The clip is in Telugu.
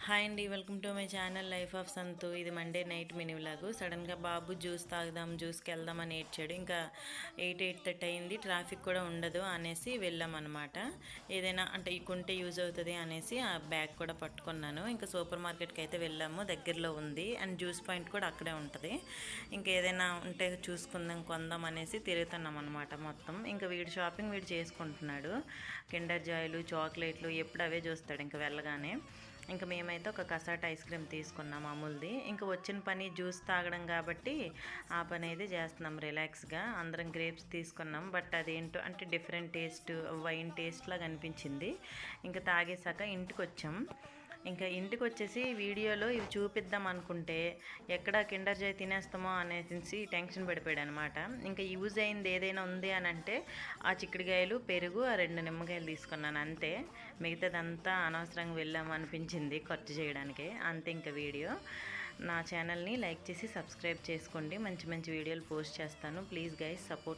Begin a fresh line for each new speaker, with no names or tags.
హాయ్ అండి, welcome to my channel life of సంతు. ఇది మండే నైట్ మినీ వ్లాగు. సడన్గా బాబు జ్యూస్ తాగుదాం, జ్యూస్కి వెళ్దాం అని ఏడ్చాడు. ఇంకా 8:30 అయింది, ట్రాఫిక్ కూడా ఉండదు అనేసి వెళ్ళామన్నమాట. ఏదైనా అంటే కొంటే యూజ్ అవుతుంది అనేసి ఆ బ్యాగ్ కూడా పట్టుకున్నాను. ఇంకా సూపర్ మార్కెట్కి అయితే వెళ్ళాము, దగ్గరలో ఉంది. అండ్ జ్యూస్ పాయింట్ కూడా అక్కడే ఉంటుంది. ఇంకా ఏదైనా ఉంటే చూసుకుందాం, కొందాం అనేసి తిరుగుతున్నాం అనమాట మొత్తం. ఇంకా వీడు షాపింగ్ వీడు చేసుకుంటున్నాడు. కిండర్ జాయ్లు, చాక్లెట్లు ఎప్పుడు అవే చూస్తాడు ఇంకా వెళ్ళగానే. ఇంకా మేమైతే ఒక కసాట ఐస్ క్రీమ్ తీసుకున్నాం అమూల్ది. ఇంకా వచ్చిన పని జ్యూస్ తాగడం కాబట్టి ఆ పని అయితే చేస్తున్నాం రిలాక్స్గా. అందరం గ్రేప్స్ తీసుకున్నాం, బట్ అదేంటో అంటే డిఫరెంట్ టేస్ట్, వైన్ టేస్ట్ లాగా అనిపించింది. ఇంకా తాగేసాక ఇంటికి వచ్చాం. ఇంకా ఇంటికి వచ్చేసి వీడియోలో ఇవి చూపిద్దాం అనుకుంటే ఎక్కడ కిండర్ జాయ్ తినేస్తామో అనేసి టెన్షన్ పడిపోయాడు అనమాట. ఇంకా యూజ్ అయింది ఏదైనా ఉంది అని అంటే ఆ చిక్కుడుకాయలు, పెరుగు, ఆ 2 నిమ్మకాయలు తీసుకున్నాను అంతే. మిగతాదంతా అనవసరంగా వెళ్ళాము అనిపించింది ఖర్చు చేయడానికి అంతే. ఇంకా వీడియో నా ఛానల్ని లైక్ చేసి సబ్స్క్రైబ్ చేసుకోండి. మంచి మంచి వీడియోలు పోస్ట్ చేస్తాను. Please guys support.